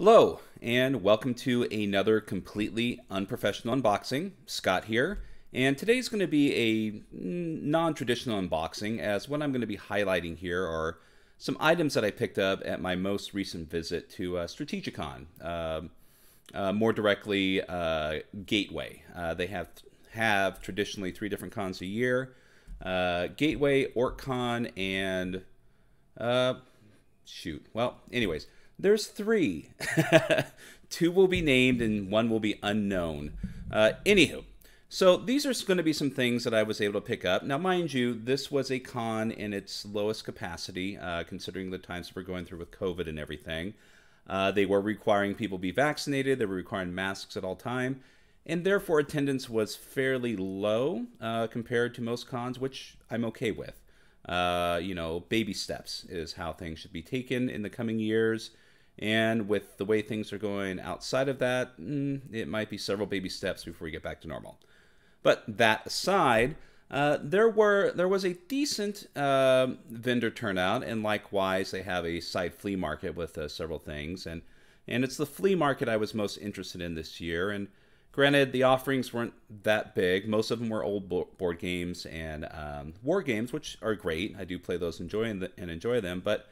Hello, and welcome to another completely unprofessional unboxing. Scott here, and today's going to be a non-traditional unboxing, as what I'm going to be highlighting here are some items that I picked up at my most recent visit to Strategicon. More directly, Gateway. They have traditionally 3 different cons a year. Gateway, OrcCon, and anyways, there's 3. 2 will be named and 1 will be unknown. Anywho, so these are going to be some things that I was able to pick up. Now, mind you, this was a con in its lowest capacity, considering the times we're going through with COVID and everything. They were requiring people be vaccinated. They were requiring masks at all time. And therefore, attendance was fairly low compared to most cons, which I'm okay with. Baby steps is how things should be taken in the coming years. And with the way things are going outside of that, it might be several baby steps before we get back to normal. But that aside, there was a decent vendor turnout, and likewise, they have a side flea market with several things. And it's the flea market I was most interested in this year. And granted, the offerings weren't that big. Most of them were old board games and war games, which are great. I do play those and enjoy them, but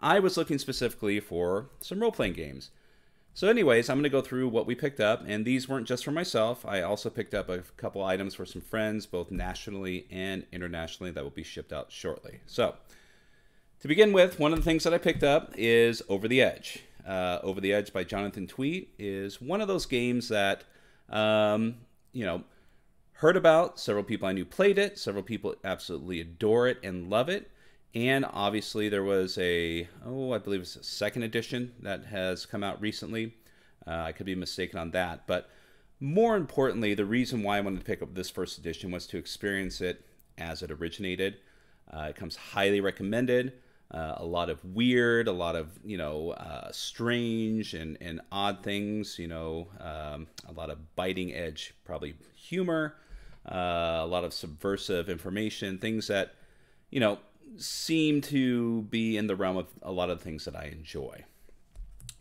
I was looking specifically for some role-playing games. So anyways, I'm going to go through what we picked up, and these weren't just for myself. I also picked up a couple items for some friends, both nationally and internationally, that will be shipped out shortly. So, to begin with, one of the things that I picked up is Over the Edge. Over the Edge by Jonathan Tweet is one of those games that, heard about. Several people I knew played it. Several people absolutely adore it and love it. And obviously there was I believe it's a second edition that has come out recently. I could be mistaken on that. But more importantly, the reason why I wanted to pick up this first edition was to experience it as it originated. It comes highly recommended. A lot of weird, a lot of, strange and odd things, a lot of biting edge, probably humor, a lot of subversive information, things that, seem to be in the realm of a lot of things that I enjoy.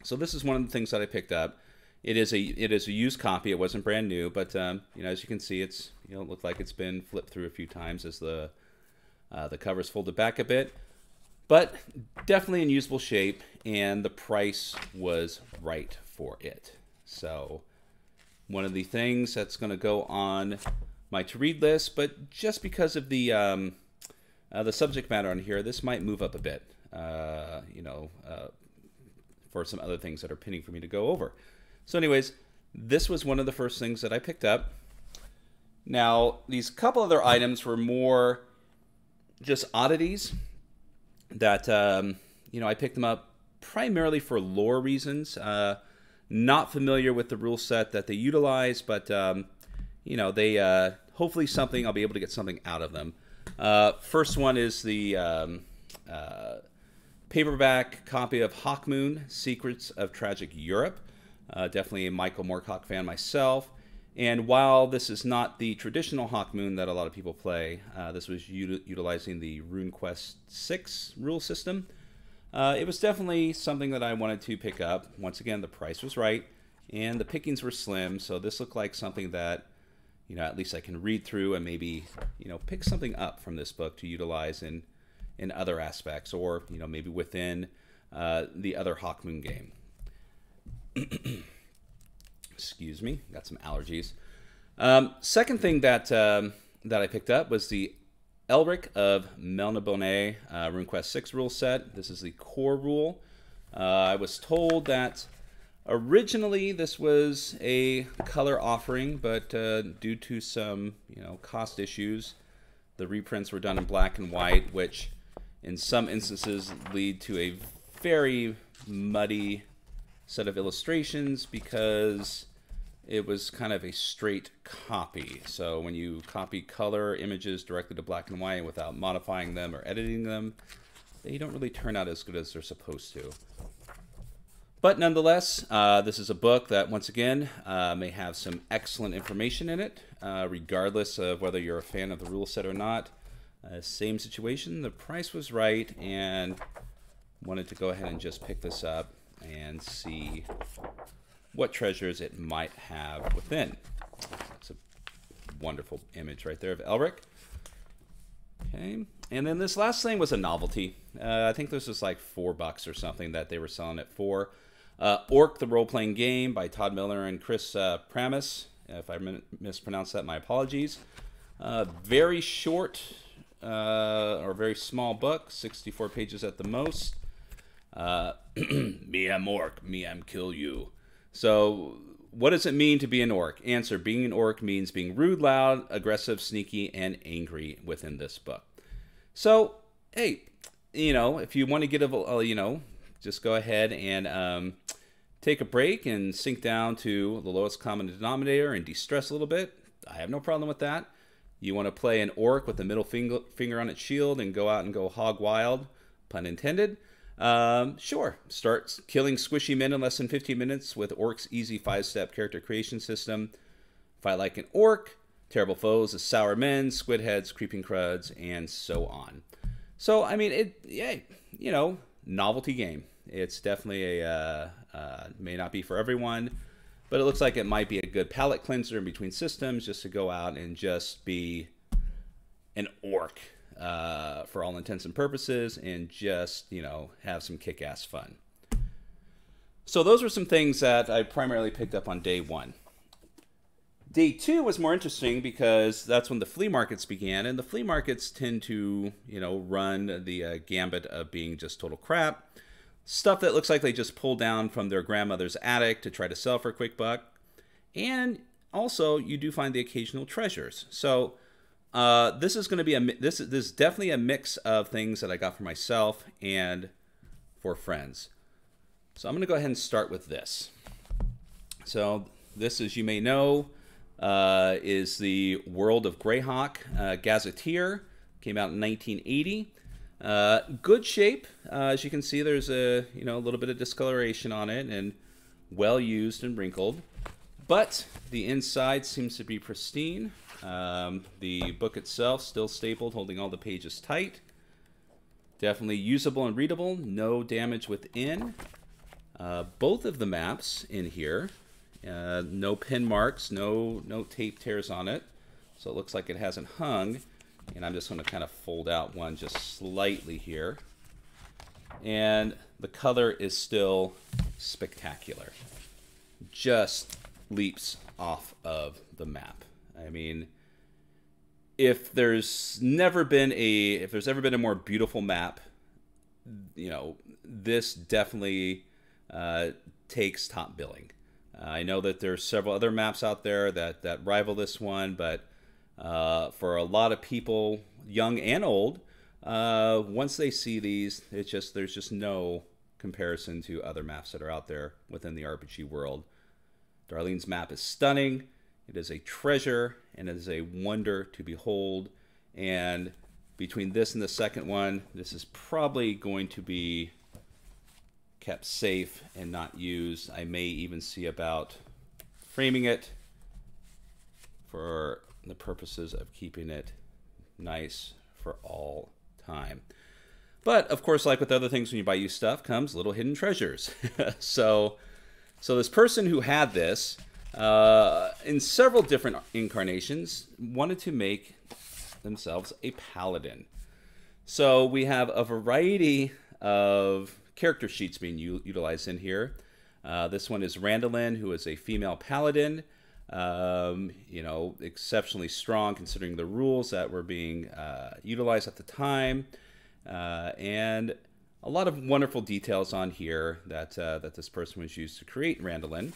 So this is one of the things that I picked up. It is a used copy. It wasn't brand new, but as you can see, it's it looked like it's been flipped through a few times as the cover's folded back a bit, but definitely in usable shape, and the price was right for it. So one of the things that's going to go on my to-read list, but just because of the subject matter on here, this might move up a bit, for some other things that are pending for me to go over. So anyways, this was one of the first things that I picked up. Now, these couple other items were more just oddities that, I picked them up primarily for lore reasons. Not familiar with the rule set that they utilize, but, they hopefully I'll be able to get something out of them. First one is the paperback copy of Hawkmoon, Secrets of Tragic Europe. Definitely a Michael Moorcock fan myself. And while this is not the traditional Hawkmoon that a lot of people play, this was utilizing the RuneQuest 6 rule system. It was definitely something that I wanted to pick up. Once again, the price was right, and the pickings were slim, so this looked like something that at least I can read through and maybe, pick something up from this book to utilize in other aspects, or, maybe within the other Hawkmoon game. Excuse me, got some allergies. Second thing that I picked up was the Elric of Melniboné RuneQuest 6 rule set. This is the core rule. I was told that originally this was a color offering, but due to some cost issues, the reprints were done in black and white, which in some instances lead to a very muddy set of illustrations because it was kind of a straight copy. So when you copy color images directly to black and white without modifying them or editing them, they don't really turn out as good as they're supposed to. But nonetheless, this is a book that, once again, may have some excellent information in it, regardless of whether you're a fan of the rule set or not. Same situation, the price was right, and wanted to go ahead and just pick this up. and see what treasures it might have within. It's a wonderful image right there of Elric. Okay, and then this last thing was a novelty. I think this was like $4 or something that they were selling it for. Orc, the role-playing game by Todd Miller and Chris Pramis. If I mispronounced that, my apologies. Very short or very small book, 64 pages at the most. Me am orc, me am kill you. So what does it mean to be an orc? Answer, being an orc means being rude, loud, aggressive, sneaky, and angry within this book. So, hey, you know, if you want to get a you know, just go ahead and take a break and sink down to the lowest common denominator and de-stress a little bit. I have no problem with that. You want to play an orc with the middle finger on its shield and go out and go hog wild, pun intended. Sure, start killing squishy men in less than 15 minutes with Orc's easy 5-step character creation system. Fight like an orc, terrible foes, as sour men, squid heads, creeping cruds, and so on. So, I mean, yeah, you know, novelty game. It's definitely may not be for everyone, but it looks like it might be a good palate cleanser in between systems just to go out and just be an orc for all intents and purposes and just, you know, have some kick-ass fun. So those were some things that I primarily picked up on day 1. Day 2 was more interesting because that's when the flea markets began, and the flea markets tend to, you know, run the gambit of being just total crap. Stuff that looks like they just pulled down from their grandmother's attic to try to sell for a quick buck. And also, you do find the occasional treasures. So this is going to be this is definitely a mix of things that I got for myself and for friends. So I'm going to go ahead and start with this. So this, as you may know, is the World of Greyhawk Gazetteer. Came out in 1980. Good shape. As you can see, there's a little bit of discoloration on it and well used and wrinkled, but the inside seems to be pristine. The book itself still stapled, holding all the pages tight. Definitely usable and readable. No damage within. Both of the maps in here. No pin marks. No tape tears on it. So it looks like it hasn't hung. And I'm just going to kind of fold out one just slightly here. And the color is still spectacular. Just leaps off of the map. I mean, if there's ever been a more beautiful map, you know, this definitely takes top billing. I know that there's several other maps out there that rival this one, but for a lot of people, young and old, once they see these, there's just no comparison to other maps that are out there within the RPG world. Darlene's map is stunning. It is a treasure, and it is a wonder to behold. And between this and the second one, this is probably going to be kept safe and not used. I may even see about framing it for the purposes of keeping it nice for all time. But of course, like with other things, when you buy used stuff comes little hidden treasures. so this person who had this in several different incarnations wanted to make themselves a paladin. So we have a variety of character sheets being utilized in here. This one is Randolin, who is a female paladin. You know, exceptionally strong considering the rules that were being utilized at the time, and a lot of wonderful details on here that this person was used to create Randolin.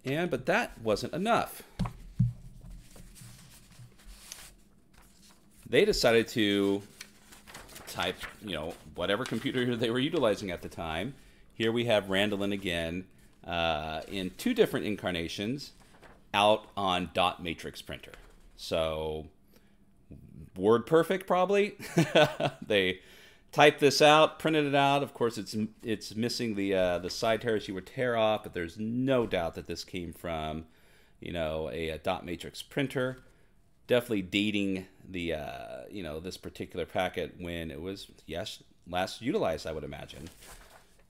But that wasn't enough. They decided to type, you know, whatever computer they were utilizing at the time. Here we have Randolin again in 2 different incarnations, out on dot matrix printer. So word perfect, probably. They typed this out, printed it out. Of course, it's missing the side tears you would tear off, but there's no doubt that this came from, you know, a dot matrix printer. Definitely dating the you know, this particular packet when it was last utilized, I would imagine.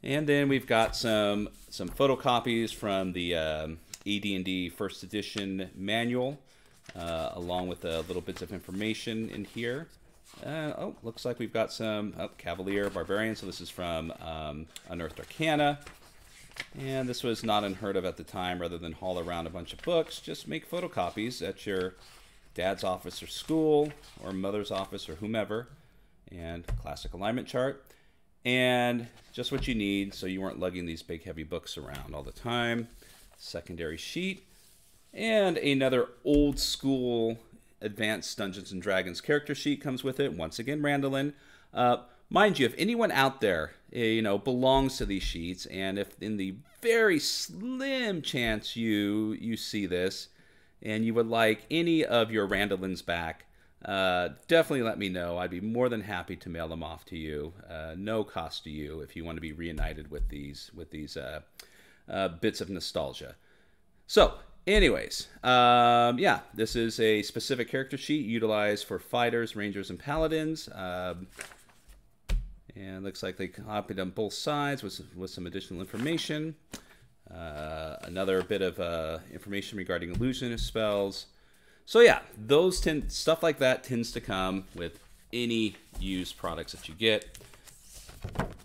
And then we've got some photocopies from the AD&D First Edition manual, along with little bits of information in here. Oh, looks like we've got some Cavalier Barbarian. So this is from Unearthed Arcana. And this was not unheard of at the time. Rather than haul around a bunch of books, just make photocopies at your dad's office or school, or mother's office or whomever. And classic alignment chart. And just what you need so you weren't lugging these big heavy books around all the time. Secondary sheet. And another old school Advanced Dungeons and Dragons character sheet comes with it. Once again, Randolin. Mind you, if anyone out there, belongs to these sheets, and if in the very slim chance you see this, and you would like any of your Randolins back, definitely let me know. I'd be more than happy to mail them off to you. No cost to you if you want to be reunited with these bits of nostalgia. So, anyways, yeah, this is a specific character sheet utilized for fighters, rangers, and paladins. And looks like they copied on both sides with some additional information. Another bit of information regarding illusionist spells. So yeah, stuff like that tends to come with any used products that you get.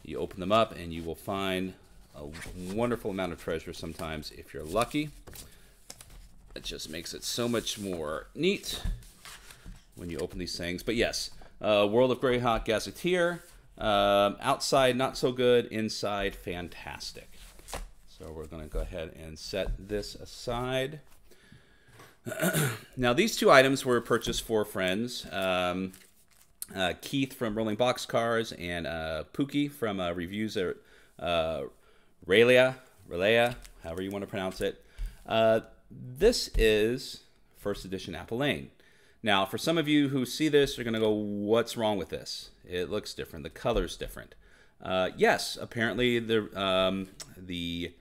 You open them up and you will find a wonderful amount of treasure sometimes if you're lucky. It just makes it so much more neat when you open these things. But yes, World of Greyhawk Gazetteer. Outside, not so good. Inside, fantastic. So we're going to go ahead and set this aside. Now, these two items were purchased for friends. Keith from Rolling Boxcars and Pookie from Reviews at Ralea, however you want to pronounce it. This is First Edition Apple Lane. Now, for some of you who see this, you're going to go, what's wrong with this? It looks different. The color's different. Yes, apparently the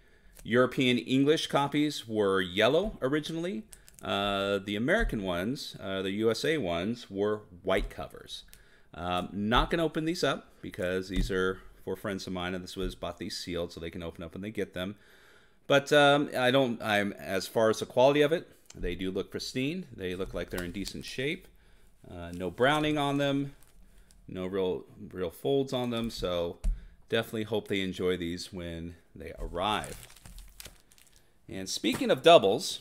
European English copies were yellow originally. The American ones, the USA ones, were white covers. Not going to open these up because these are for friends of mine, and bought these sealed so they can open up when they get them. But as far as the quality of it, they do look pristine. They look like they're in decent shape. No browning on them. No real folds on them. So definitely hope they enjoy these when they arrive. And speaking of doubles,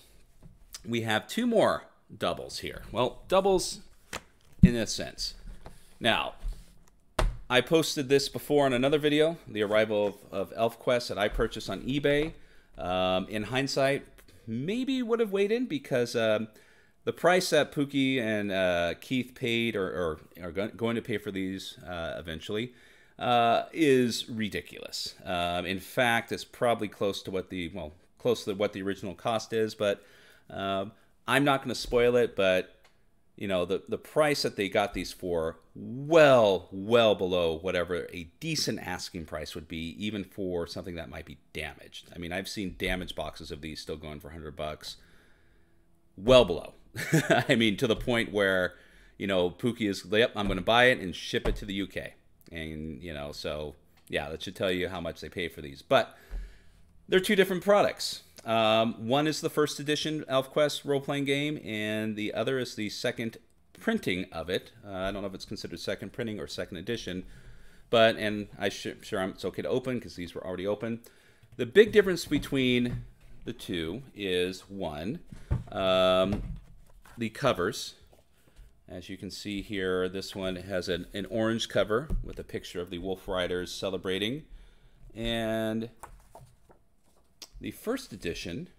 we have two more doubles here. Well, doubles in a sense. Now, I posted this before on another video, the arrival of ElfQuest that I purchased on eBay. In hindsight, maybe would have waited because the price that Pookie and Keith paid or are going to pay for these eventually is ridiculous. In fact, it's probably close to what the original cost is, but I'm not going to spoil it. But the price that they got these for, well below whatever a decent asking price would be, even for something that might be damaged. I mean, I've seen damaged boxes of these still going for $100. Well below. I mean, to the point where, Pookie is, yep, I'm going to buy it and ship it to the UK. And, so, yeah, that should tell you how much they pay for these. But they're two different products. One is the first edition ElfQuest role-playing game, and the other is the second printing of it. I don't know if it's considered second printing or second edition, but, and it's okay to open because these were already open. The big difference between the two is, one, the covers. As you can see here, this one has an orange cover with a picture of the Wolf Riders celebrating, and the first edition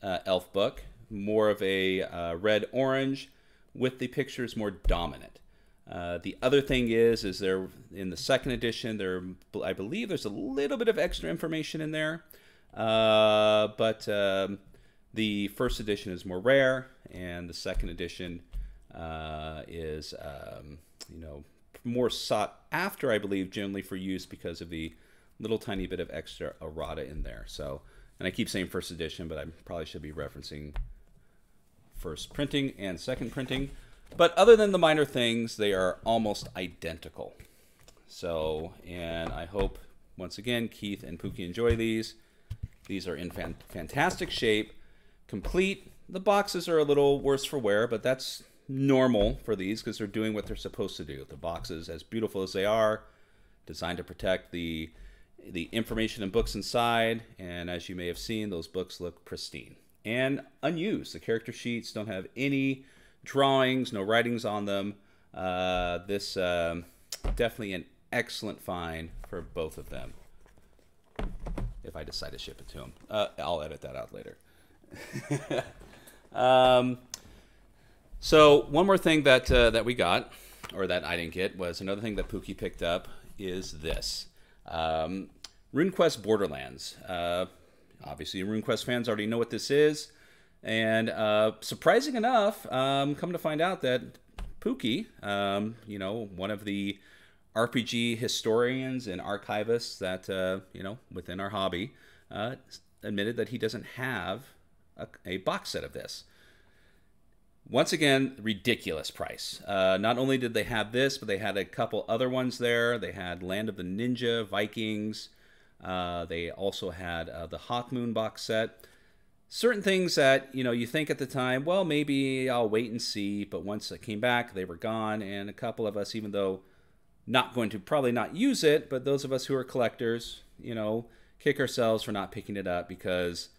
elf book, more of a red-orange, with the pictures more dominant. The other thing is there in the second edition, I believe there's a little bit of extra information in there, but the first edition is more rare, and the second edition is more sought after, I believe, generally for use because of the little tiny bit of extra errata in there. So, and I keep saying first edition, but I probably should be referencing first printing and second printing. But other than the minor things, they are almost identical. So, and I hope once again, Keith and Pookie enjoy these. These are in fantastic shape, complete. The boxes are a little worse for wear, but that's normal for these because they're doing what they're supposed to do. The boxes, as beautiful as they are, designed to protect the information and books inside, and as you may have seen, those books look pristine and unused. The character sheets don't have any drawings, no writings on them. This definitely an excellent find for both of them. If I decide to ship it to them, I'll edit that out later. So one more thing that we got, or that I didn't get, was another thing that Pookie picked up is this. RuneQuest Borderlands. Obviously, RuneQuest fans already know what this is. And surprising enough, come to find out that Pookie, you know, one of the RPG historians and archivists that, you know, within our hobby, admitted that he doesn't have a box set of this. Once again, ridiculous price. Not only did they have this, but they had a couple other ones there. They had Land of the Ninja, Vikings. They also had the Hawkmoon box set. Certain things that, you know, you think at the time, well, maybe I'll wait and see. But once it came back, they were gone. And a couple of us, even though not going to probably not use it, but those of us who are collectors, you know, kick ourselves for not picking it up because,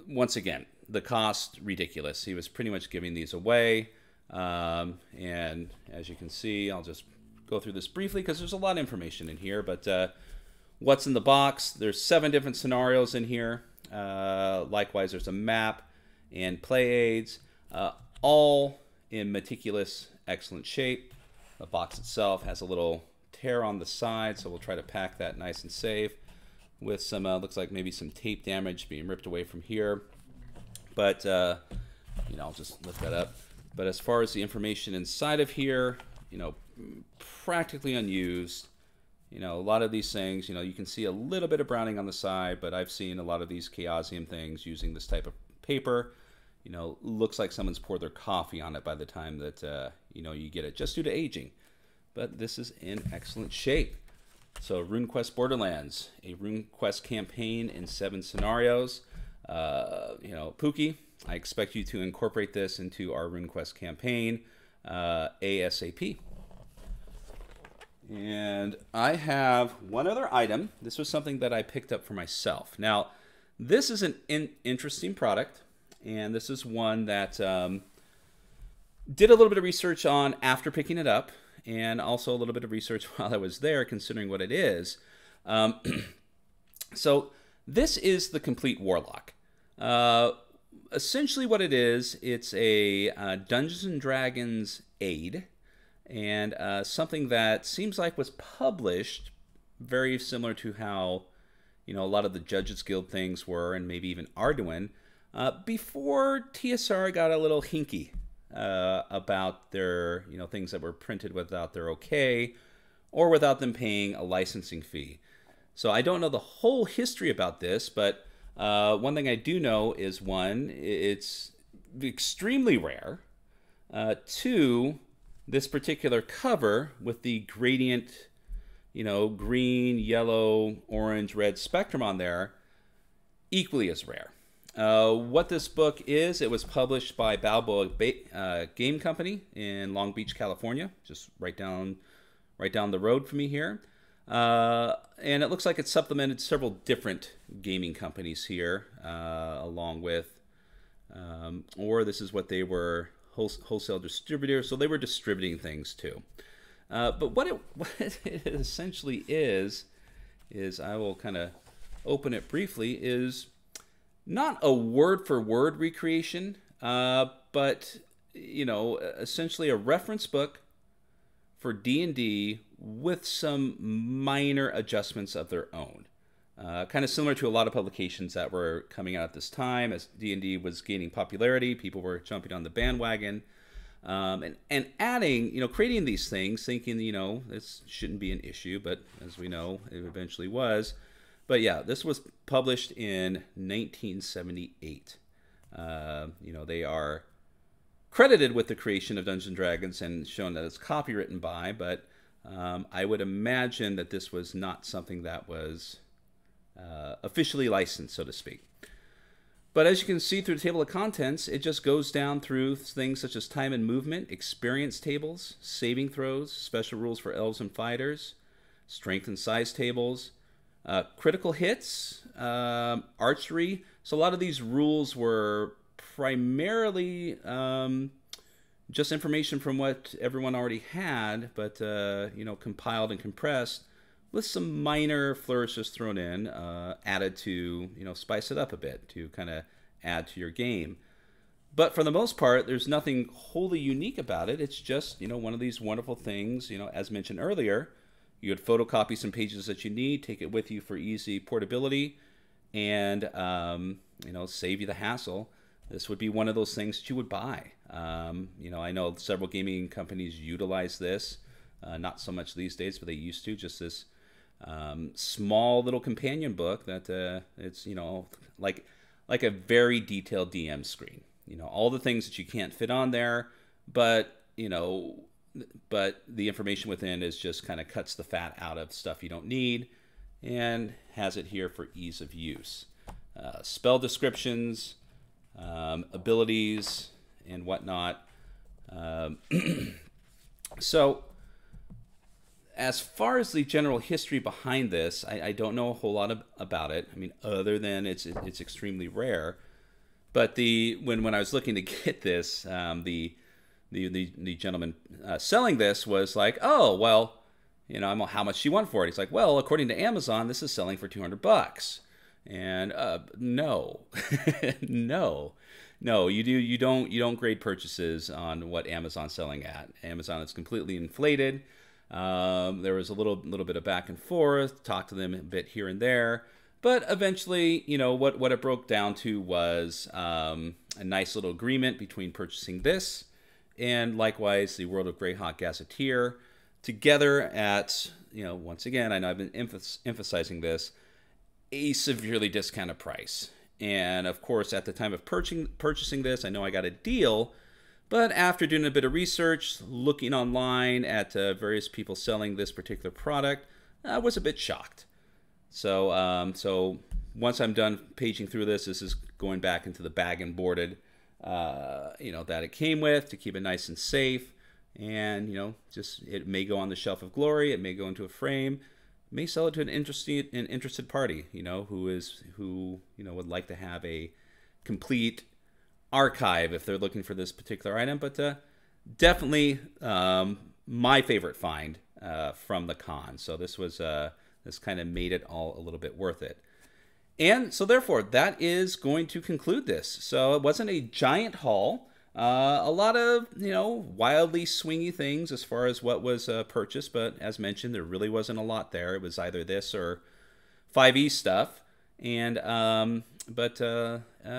once again, the cost, ridiculous. He was pretty much giving these away. And as you can see, I'll just go through this briefly because there's a lot of information in here. But what's in the box? There's 7 different scenarios in here. Likewise, there's a map and play aids, all in meticulous, excellent shape. The box itself has a little tear on the side, so we'll try to pack that nice and safe with some, looks like maybe some tape damage being ripped away from here. But, you know, I'll just lift that up. But as far as the information inside of here, you know, practically unused. You know, a lot of these things, you know, you can see a little bit of browning on the side, but I've seen a lot of these Chaosium things using this type of paper. You know, looks like someone's poured their coffee on it by the time that, you know, you get it, just due to aging. But this is in excellent shape. So RuneQuest Borderlands, a RuneQuest campaign in 7 scenarios. You know, Pookie, I expect you to incorporate this into our RuneQuest campaign ASAP. And I have one other item. This was something that I picked up for myself. Now, this is an interesting product, and this is one that did a little bit of research on after picking it up, and also a little bit of research while I was there, considering what it is. So this is the Complete Warlock. Essentially what it is, it's a Dungeons and Dragons aid, and something that seems like was published very similar to how, you know, a lot of the Judges Guild things were, and maybe even Arduin, before TSR got a little hinky about their, you know, things that were printed without their okay, or without them paying a licensing fee. So I don't know the whole history about this, but one thing I do know is, 1, it's extremely rare. 2, this particular cover with the gradient, you know, green, yellow, orange, red spectrum on there, equally as rare. What this book is, it was published by Balboa Game Company in Long Beach, California, just right down the road from me here. And it looks like it's supplemented several different gaming companies here, along with, or this is what they were, wholesale distributors, so they were distributing things too. But what it essentially is I will kind of open it briefly, is not a word-for-word recreation, but, you know, essentially a reference book for D&D with some minor adjustments of their own. Kind of similar to a lot of publications that were coming out at this time. As D&D was gaining popularity, people were jumping on the bandwagon, and adding, you know, creating these things, thinking, you know, this shouldn't be an issue, but as we know, it eventually was. But yeah, this was published in 1978. You know, they are credited with the creation of Dungeons & Dragons and shown that it's copywritten by, but I would imagine that this was not something that was officially licensed, so to speak. But as you can see through the table of contents, it just goes down through things such as time and movement, experience tables, saving throws, special rules for elves and fighters, strength and size tables, critical hits, archery. So a lot of these rules were primarily just information from what everyone already had, but compiled and compressed with some minor flourishes thrown in, added to spice it up a bit to kind of add to your game. But for the most part, there's nothing wholly unique about it. It's just one of these wonderful things. As mentioned earlier, you would photocopy some pages that you need, take it with you for easy portability, and save you the hassle. This would be one of those things that you would buy. I know several gaming companies utilize this, not so much these days, but they used to. Just this small little companion book that it's like a very detailed DM screen. All the things that you can't fit on there, but the information within is just kind of cuts the fat out of stuff you don't need, and has it here for ease of use. Spell descriptions, abilities, and whatnot. So as far as the general history behind this, I don't know a whole lot about it. I mean, other than it's extremely rare. But when I was looking to get this, the gentleman selling this was like, oh, well, how much do you want for it? He's like, well, according to Amazon, this is selling for $200. And no, no, you don't grade purchases on what Amazon's selling at. Amazon is completely inflated. There was a little bit of back and forth, talked to them a bit here and there, but eventually, what it broke down to was a nice little agreement between purchasing this and likewise the World of Greyhawk Gazetteer together at, once again, I know I've been emphasizing this, a severely discounted price. And of course, at the time of purchasing this, I know I got a deal, but after doing a bit of research, looking online at various people selling this particular product, I was a bit shocked. So once I'm done paging through this is going back into the bag and boarded, that it came with to keep it nice and safe. And, just it may go on the shelf of glory. It may go into a frame. May sell it to an interested party, who would like to have a complete archive if they're looking for this particular item. But definitely my favorite find from the con. So this kind of made it all a little bit worth it. And so therefore, that is going to conclude this. So it wasn't a giant haul. A lot of, wildly swingy things as far as what was purchased, but as mentioned, there really wasn't a lot there. It was either this or 5e stuff. And,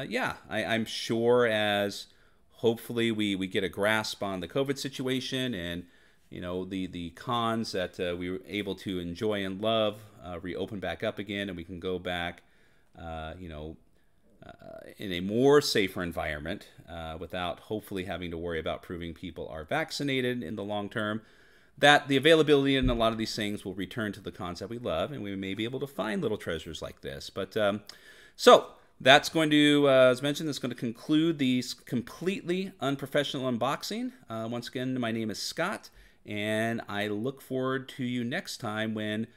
yeah, I'm sure as hopefully we get a grasp on the COVID situation and, the cons that we were able to enjoy and love reopen back up again, and we can go back, in a more safer environment without hopefully having to worry about proving people are vaccinated in the long term, that the availability in a lot of these things will return to the cons that we love, and we may be able to find little treasures like this. But so that's going to, as mentioned, that's going to conclude these completely unprofessional unboxing. Once again, my name is Scott, and I look forward to you next time when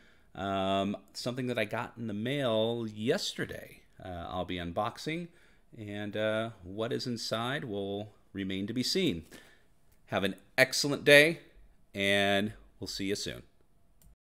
something that I got in the mail yesterday I'll be unboxing, and what is inside will remain to be seen. Have an excellent day, and we'll see you soon.